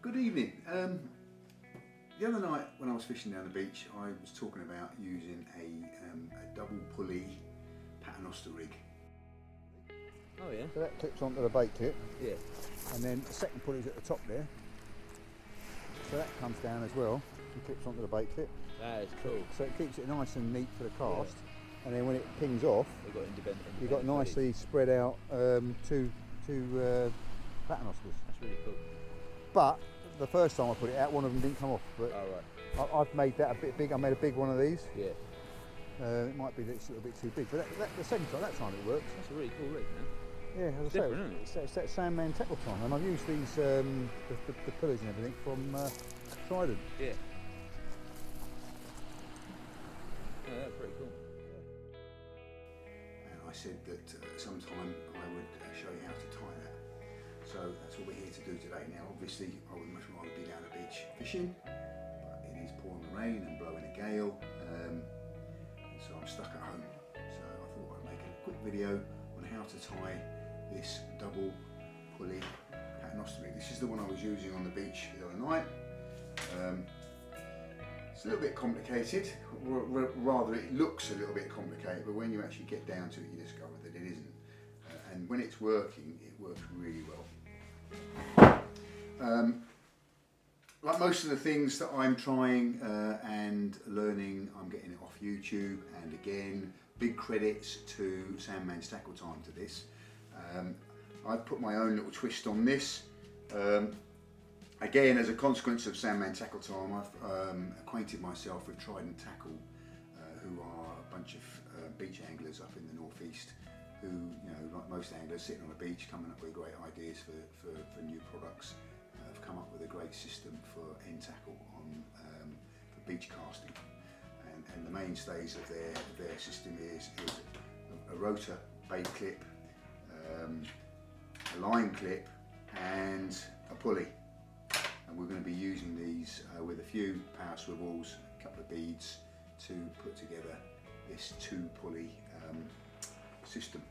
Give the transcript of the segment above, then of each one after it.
Good evening. The other night when I was fishing down the beach, I was talking about using a double pulley Paternoster rig. Oh yeah. So that clips onto the bait clip. Yeah. And then the second pulley's at the top there. So that comes down as well and clips onto the bait clip. That is cool. So it keeps it nice and neat for the cast. Yeah. And then when it pings off, you've got nicely spread out two Paternosters. That's really cool. But the first time I put it out, one of them didn't come off. But oh, right. I've made that a bit big. I made a big one of these. Yeah. It might be that it's a little bit too big, but the second time, that time it works. That's a really cool rig, man. Yeah, as I say, it's that Sandman tackle time, and I've used these the pulleys and everything from Trident. Yeah. Oh, that's pretty cool. And I said that sometime I would show you how to tie that. So that's what we're here to do today. Now, obviously, I would much rather be down the beach fishing, but it is pouring rain and blowing a gale, and so I'm stuck at home. So I thought I'd make a quick video on how to tie this double pulley Paternoster rig. This is the one I was using on the beach the other night. It's a little bit complicated, rather it looks a little bit complicated, but when you actually get down to it you discover that it isn't. And when it's working, it works really well. Like most of the things that I'm trying and learning, I'm getting it off YouTube, and again, big credits to Sandman's Tackle Time to this. I've put my own little twist on this. Again, as a consequence of Sandman Tackle Time, I've acquainted myself with Trident Tackle, who are a bunch of beach anglers up in the northeast, who, you know, like most anglers sitting on the beach coming up with great ideas for new products, have come up with a great system for end tackle on for beach casting. And the mainstays of their system is a rotor bait clip, a line clip, and a pulley. And we're going to be using these with a few power swivels, a couple of beads, to put together this two pulley system.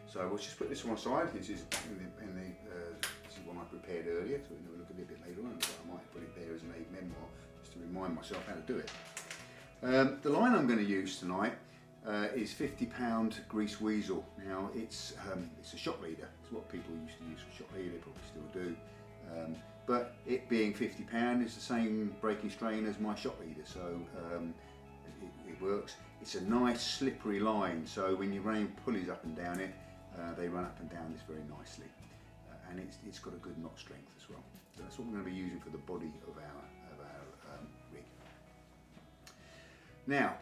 So we'll just put this one aside. This is this is one I prepared earlier, so we'll look a little bit later on, but I might put it there as an aid memoir just to remind myself how to do it. The line I'm going to use tonight is 50-pound grease weasel. Now it's a shot leader. It's what people used to use for shot leader, probably still do. But it being 50-pound is the same breaking strain as my shot leader, so it works. It's a nice slippery line, so when you run pulleys up and down it, they run up and down this very nicely, and it's got a good knot strength as well. So that's what we're going to be using for the body of our rig. Now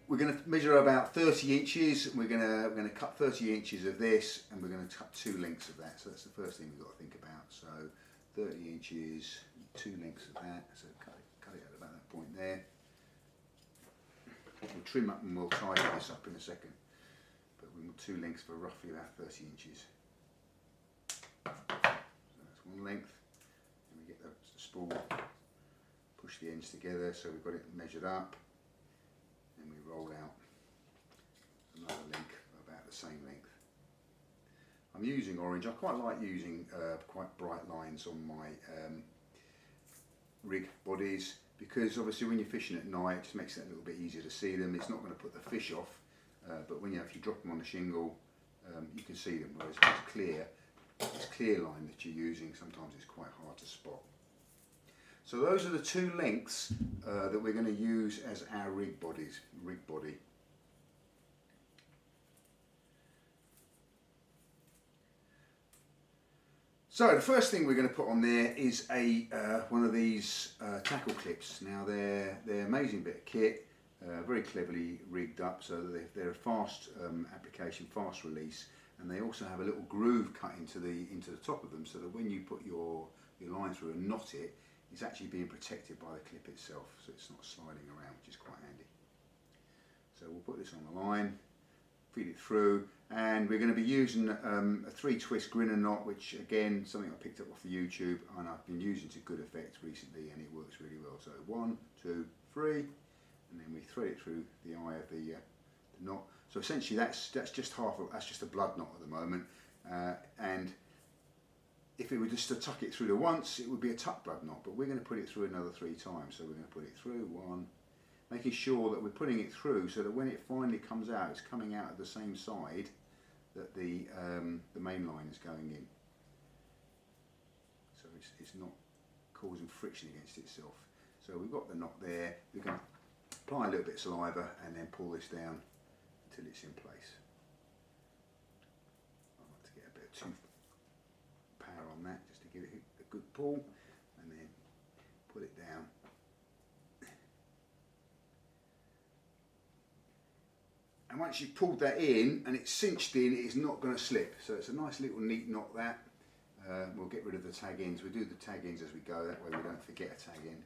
we're going to measure about 30 inches. We're going to cut 30 inches of this, and we're going to cut 2 lengths of that. So that's the first thing we've got to think about. So 30 inches, 2 lengths of that. So cut it at about that point there. We'll trim up and we'll tidy this up in a second. But we want 2 lengths for roughly about 30 inches. So that's 1 length. And we get the spool, push the ends together so we've got it measured up. And we roll out another length about the same length. I'm using orange. I quite like using quite bright lines on my rig bodies, because obviously when you're fishing at night it just makes it a little bit easier to see them. It's not going to put the fish off, but if you drop them on the shingle, you can see them, whereas this clear line that you're using, sometimes it's quite hard to spot. So those are the 2 lengths that we're going to use as our rig body. So the first thing we're going to put on there is one of these tackle clips. Now they're an amazing bit of kit, very cleverly rigged up, so that they're a fast application, fast release, and they also have a little groove cut into the top of them, so that when you put your line through and knot it, it's actually being protected by the clip itself, so it's not sliding around, which is quite handy. So we'll put this on the line, feed it through, and we're going to be using a 3-twist grinner knot, which again, something I picked up off of YouTube, and I've been using to good effect recently, and it works really well. So 1, 2, 3, and then we thread it through the eye of the knot. So essentially that's just a blood knot at the moment, and if it were just to tuck it through the once, it would be a tuck blood knot, but we're going to put it through another 3 times. So we're going to put it through 1, making sure that we're putting it through so that when it finally comes out, it's coming out of the same side that the main line is going in. So it's not causing friction against itself. So we've got the knot there. We're going to apply a little bit of saliva and then pull this down until it's in place. I like to get a bit of tooth power on that just to give it a good pull, and then put it down. And once you've pulled that in and it's cinched in, it's not going to slip. So it's a nice little neat knot that. We'll get rid of the tag ends. We'll do the tag ends as we go, that way we don't forget a tag end.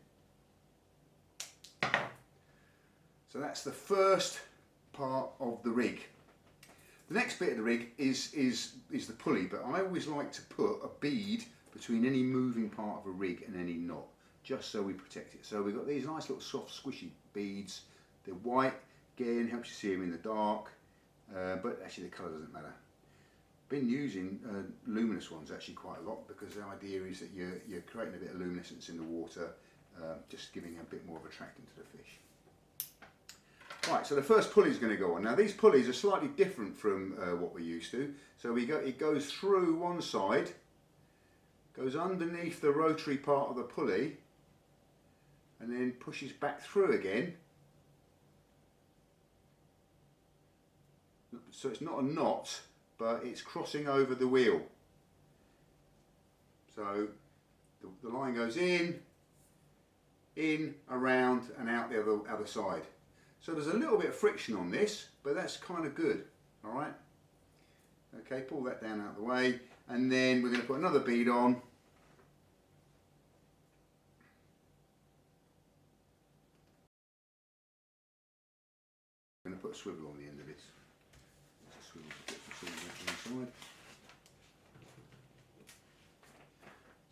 So that's the first part of the rig. The next bit of the rig is the pulley, but I always like to put a bead between any moving part of a rig and any knot, just so we protect it. So we've got these nice little soft squishy beads. They're white, again helps you see them in the dark, but actually the colour doesn't matter. Been using luminous ones actually quite a lot, because the idea is that you're creating a bit of luminescence in the water, just giving a bit more of attractant to the fish. Right, so the first pulley is going to go on. Now these pulleys are slightly different from what we're used to. So it goes through one side, goes underneath the rotary part of the pulley, and then pushes back through again. So it's not a knot, but it's crossing over the wheel. So the line goes in, around and out the other side. So there's a little bit of friction on this, but that's kind of good, all right? Okay, pull that down out of the way, and then we're going to put another bead on. I'm going to put a swivel on the end of this. Just a swivel to get the swivel back inside.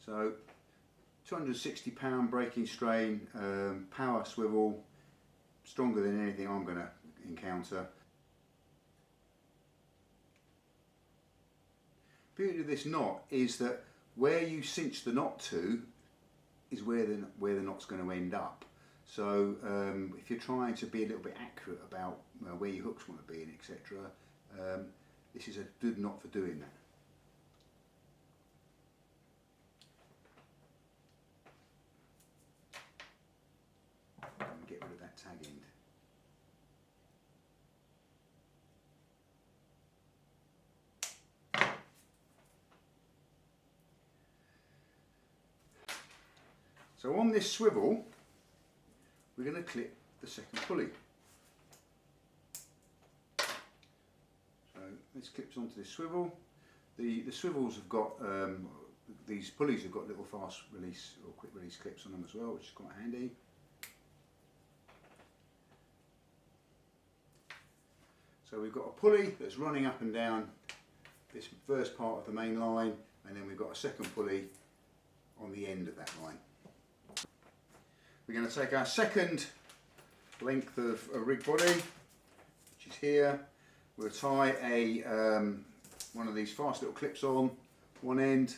So, 260-pound breaking strain, power swivel, stronger than anything I'm going to encounter. The beauty of this knot is that where you cinch the knot to is where the knot's going to end up. So if you're trying to be a little bit accurate about where your hooks want to be and etc., this is a good knot for doing that. And get rid of that tag end. So on this swivel, we're going to clip the second pulley. So this clips onto this swivel. The swivels have got, these pulleys have got little fast release or quick release clips on them as well, which is quite handy. So we've got a pulley that's running up and down this first part of the main line, and then we've got a second pulley on the end of that line. We're going to take our second length of a rig body, which is here. We'll tie one of these fast little clips on one end.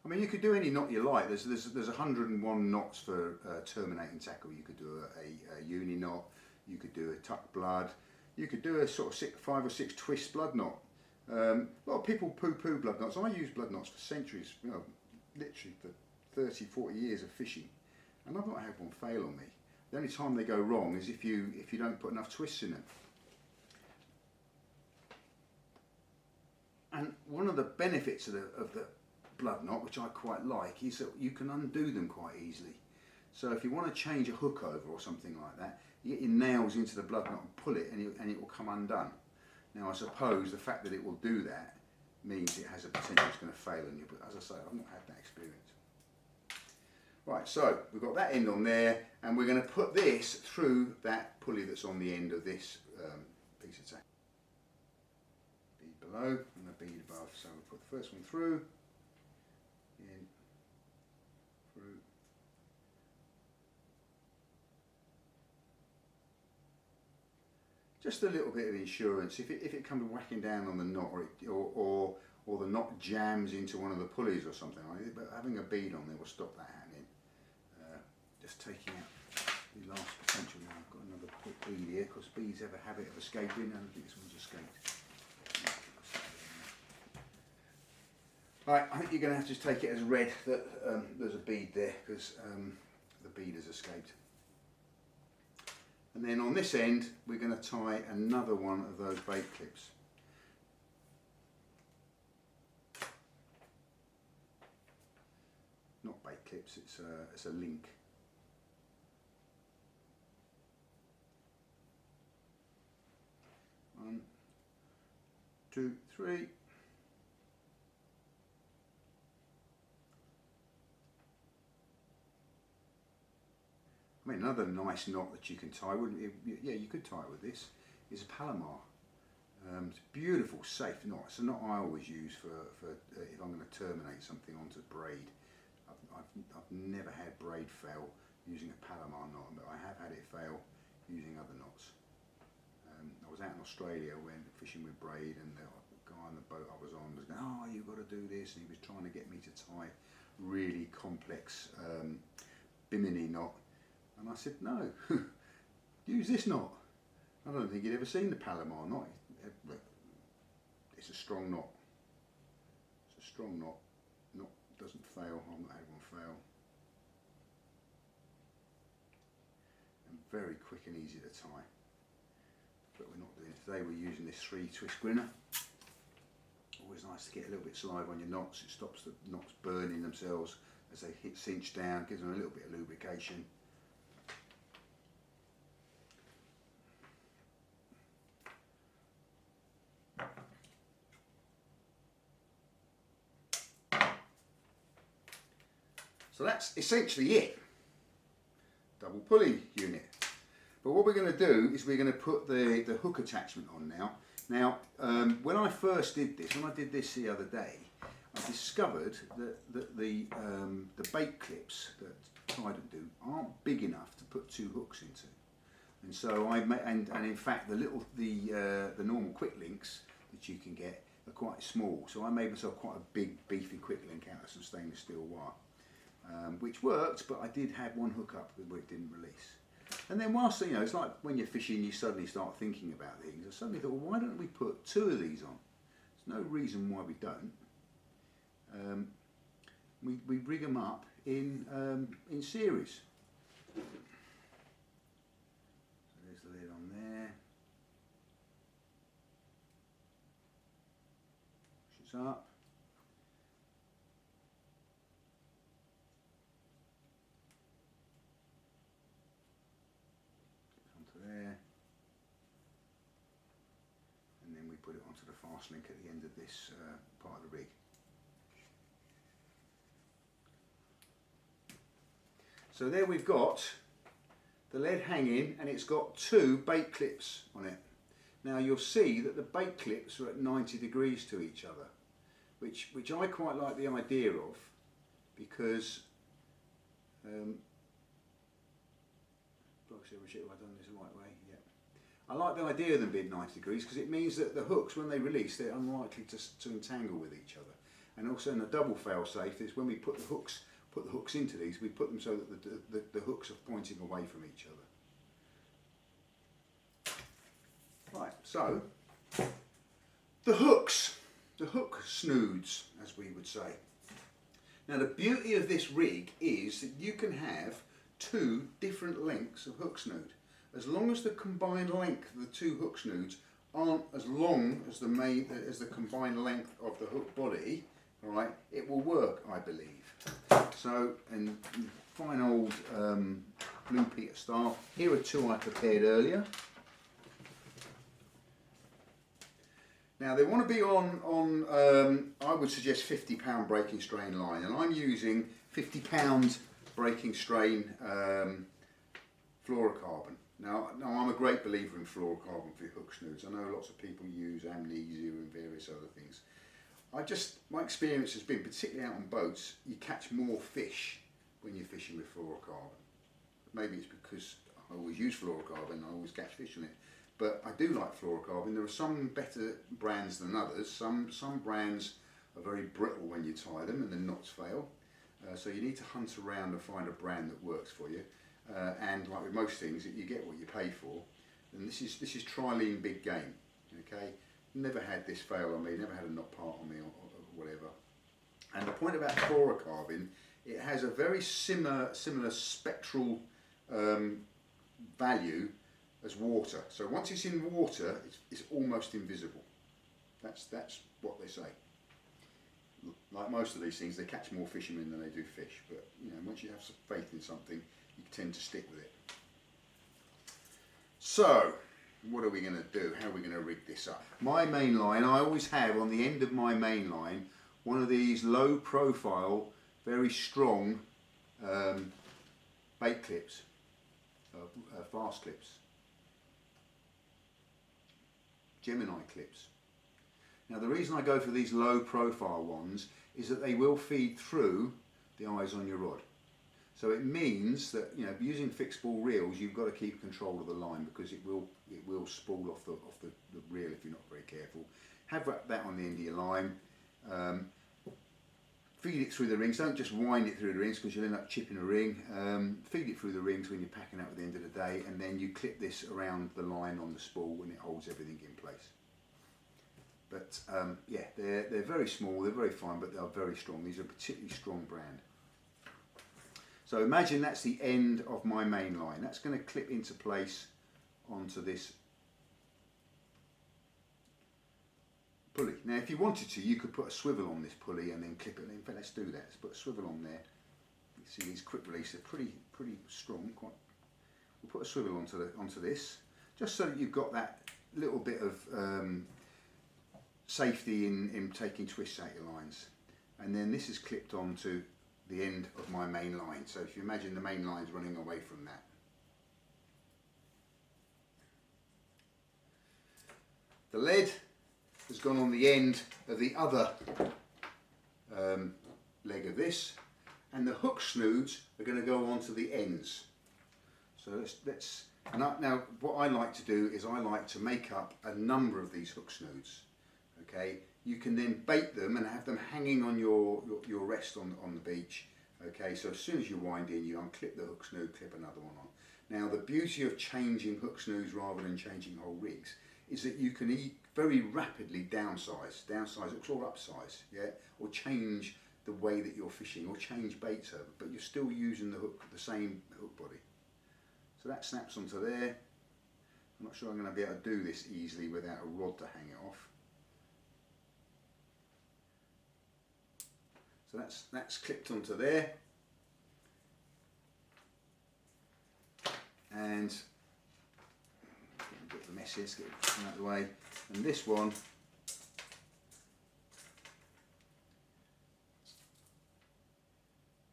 I mean, you could do any knot you like. There's 101 knots for terminating tackle. You could do a uni knot. You could do a tuck blood. You could do a sort of 5 or 6 twist blood knot. A lot of people poo-poo blood knots. I use blood knots for centuries. You know, literally for 30, 40 years of fishing, and I've not had one fail on me. The only time they go wrong is if you don't put enough twists in them. And one of the benefits of the blood knot, which I quite like, is that you can undo them quite easily. So if you want to change a hook over or something like that, you get your nails into the blood knot and pull it, and it will come undone. Now I suppose the fact that it will do that means it has a potential it's going to fail on you, but as I say, I've not had that experience. Right, so we've got that end on there, and we're going to put this through that pulley that's on the end of this piece of tack. Bead below and a bead above, so we'll put the first one through, in, through. just a little bit of insurance. If it comes whacking down on the knot, or the knot jams into one of the pulleys or something like it, but having a bead on there will stop that happening. Just taking out the last potential now. I've got another bead here, because beads have a habit of escaping, and I think this one's escaped. Right, I think you're going to have to just take it as read that there's a bead there, because the bead has escaped. And then on this end, we're going to tie another one of those bait clips. Not bait clips, it's a link. One, two, three. I mean, another nice knot that you can tie, wouldn't you? Yeah, you could tie it with this, is a Palomar. It's a beautiful, safe knot. It's a knot I always use for if I'm going to terminate something onto braid. I've never had braid fail using a Palomar knot, but I have had it fail using other knots. I was out in Australia when fishing with braid, and the guy on the boat I was on was going, "Oh, you've got to do this," and he was trying to get me to tie really complex bimini knot. And I said, no, use this knot. I don't think he'd ever seen the Palomar knot. It's a strong knot. It's a strong knot. Knot doesn't fail. I've not had one fail. And very quick and easy to tie. But we're not doing it today. We're using this 3-twist grinner. Always nice to get a little bit of saliva on your knots. It stops the knots burning themselves as they cinch down. Gives them a little bit of lubrication. So that's essentially it. Double pulley unit. But what we're going to do is we're going to put the hook attachment on now. Now, when I first did this, when I did this the other day, I discovered that the bait clips that Trident do aren't big enough to put 2 hooks into. And so I made, and in fact the normal quick links that you can get are quite small. So I made myself quite a big beefy quick link out of some stainless steel wire. Which worked, but I did have one hook up where it didn't release. And then whilst, you know, it's like when you're fishing, you suddenly start thinking about things. I suddenly thought, well, why don't we put 2 of these on? There's no reason why we don't. We rig them up in series. So there's the lid on there. Push it up. There, and then we put it onto the fast link at the end of this part of the rig. So there we've got the lead hanging, and it's got 2 bait clips on it. Now you'll see that the bait clips are at 90 degrees to each other, which I quite like the idea of, because have I done this the right way? Yeah. I like the idea of them being 90 degrees, because it means that the hooks, when they release, they're unlikely to entangle with each other. And also in a double fail safe is when we put the hooks into these, we put them so that the hooks are pointing away from each other. Right, so the hooks, the hook snoods, as we would say. Now the beauty of this rig is that you can have 2 different lengths of hook snood. As long as the combined length of the 2 hook snoods aren't as long as the combined length of the hook body, all right, it will work, I believe. So, in fine old Pulley Paternoster style, here are 2 I prepared earlier. Now they want to be on I would suggest 50-pound breaking strain line, and I'm using 50-pound breaking strain fluorocarbon. Now I'm a great believer in fluorocarbon for your hook snoods. I know lots of people use amnesia and various other things. My experience has been, particularly out on boats, you catch more fish when you're fishing with fluorocarbon. Maybe it's because I always use fluorocarbon and I always catch fish on it. but I do like fluorocarbon. There are some better brands than others. Some brands are very brittle when you tie them and the knots fail. So you need to hunt around and find a brand that works for you. And like with most things, you get what you pay for. And this is Trilene Big Game. Okay, never had this fail on me, never had a knot part on me or whatever. And the point about fluorocarbon, it has a very similar spectral value as water. So once it's in water, it's almost invisible. That's what they say. Like most of these things, they catch more fishermen than they do fish. But you know, once you have some faith in something, you tend to stick with it. So, what are we going to do? How are we going to rig this up? My main line, I always have on the end of my main line one of these low profile, very strong bait clips, fast clips, Gemini clips. Now the reason I go for these low profile ones is that they will feed through the eyes on your rod. So it means that, you know, using fixed ball reels, you've got to keep control of the line because it will spool off the reel if you're not very careful. Have that on the end of your line. Feed it through the rings. Don't just wind it through the rings because you'll end up chipping a ring. Feed it through the rings when you're packing up at the end of the day, and then you clip this around the line on the spool and it holds everything in place. But yeah, they're very small, they're very fine, but they're very strong. These are a particularly strong brand. So imagine that's the end of my main line. That's going to clip into place onto this pulley. Now if you wanted to, you could put a swivel on this pulley and then clip it. In fact, let's do that. Let's put a swivel on there. You see these quick release, they're pretty strong. We'll put a swivel onto this, just so that you've got that little bit of safety in taking twists out your lines. And then this is clipped onto the end of my main line. So if you imagine the main line's running away from that. The lead has gone on the end of the other leg of this, and the hook snoods are going to go onto the ends. So now what I like to do is I like to make up a number of these hook snoods. Okay, you can then bait them and have them hanging on your rest on the beach. Okay, so as soon as you wind in, you unclip the hook snood, clip another one on. Now the beauty of changing hook snoods rather than changing whole rigs is that you can very rapidly downsize or upsize, yeah, or change the way that you're fishing, or change baits over, but you're still using the same hook body. So that snaps onto there. I'm not sure I'm going to be able to do this easily without a rod to hang it off. So that's clipped onto there, and get the mess here, let's get it out of the way. And this one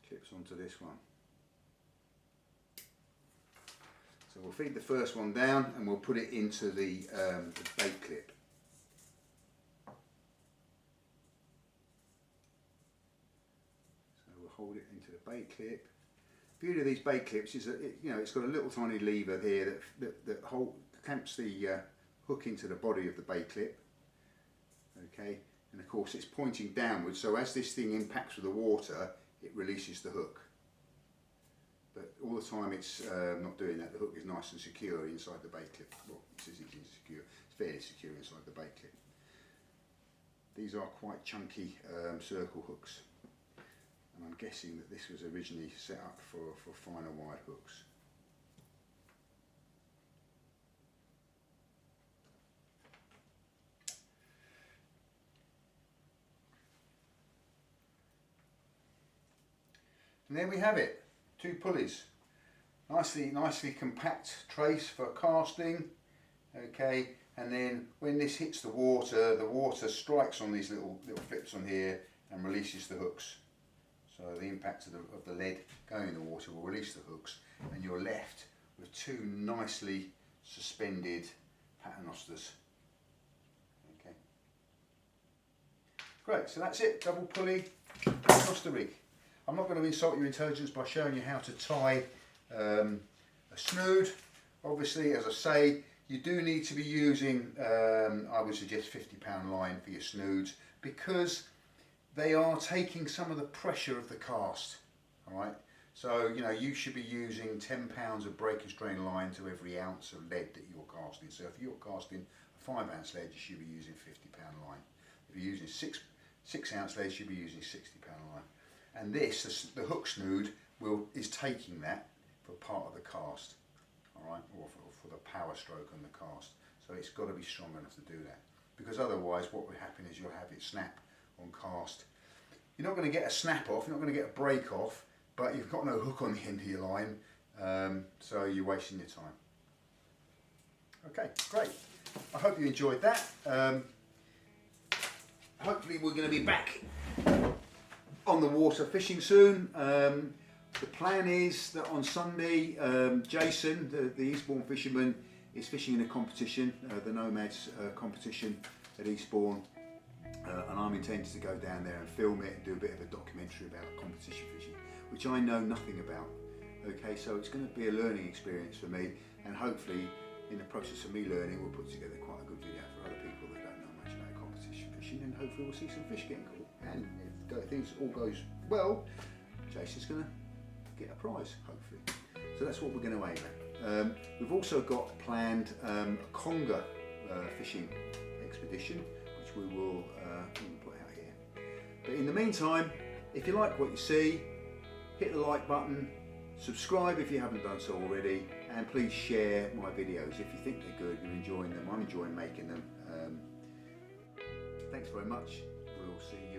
clips onto this one. So we'll feed the first one down and we'll put it into the bait clip. Hold it into the bait clip. The beauty of these bait clips is that it's got a little tiny lever here that clamps the hook into the body of the bait clip. Okay, and of course it's pointing downwards, so as this thing impacts with the water, it releases the hook. But all the time it's not doing that. The hook is nice and secure inside the bait clip. Well, it says it's insecure. It's fairly secure inside the bait clip. These are quite chunky circle hooks. And I'm guessing that this was originally set up for finer wide hooks. And there we have it, 2 pulleys. Nicely compact trace for casting. Okay, and then when this hits the water strikes on these little flips on here and releases the hooks. So the impact of the lead going in the water will release the hooks, and you're left with 2 nicely suspended paternosters. Okay. Great, so that's it, double pulley paternoster rig. I'm not going to insult your intelligence by showing you how to tie a snood. Obviously, as I say, You do need to be using, I would suggest £50 line for your snoods, because they are taking some of the pressure of the cast. All right. So, you know, you should be using 10 pounds of breaker strain line to every ounce of lead that you're casting. So if you're casting a 5 ounce lead, you should be using £50 line. If you're using 6 ounce lead, you should be using £60 line. And this, the hook snood, is taking that for part of the cast, all right, or for the power stroke on the cast. So it's got to be strong enough to do that, because otherwise what will happen is you'll have it snap on cast. You're not going to get a snap off, you're not going to get a break off, but you've got no hook on the end of your line, so you're wasting your time. Okay, great. I hope you enjoyed that. Hopefully we're going to be back on the water fishing soon. The plan is that on Sunday, Jason, the Eastbourne fisherman, is fishing in a competition, the Nomads competition at Eastbourne, and I'm intending to go down there and film it and do a bit of a documentary about competition fishing, which I know nothing about. Okay, so it's going to be a learning experience for me, and hopefully in the process of me learning we'll put together quite a good video for other people that don't know much about competition fishing, and hopefully we'll see some fish getting caught. And if things all goes well, Jason's going to get a prize, hopefully. So that's what we're going to aim at. We've also got planned a conger fishing expedition, which we will put out here. But in the meantime, if you like what you see, hit the like button, subscribe if you haven't done so already, and please share my videos if you think they're good, you're enjoying them. I'm enjoying making them. Thanks very much. We'll see you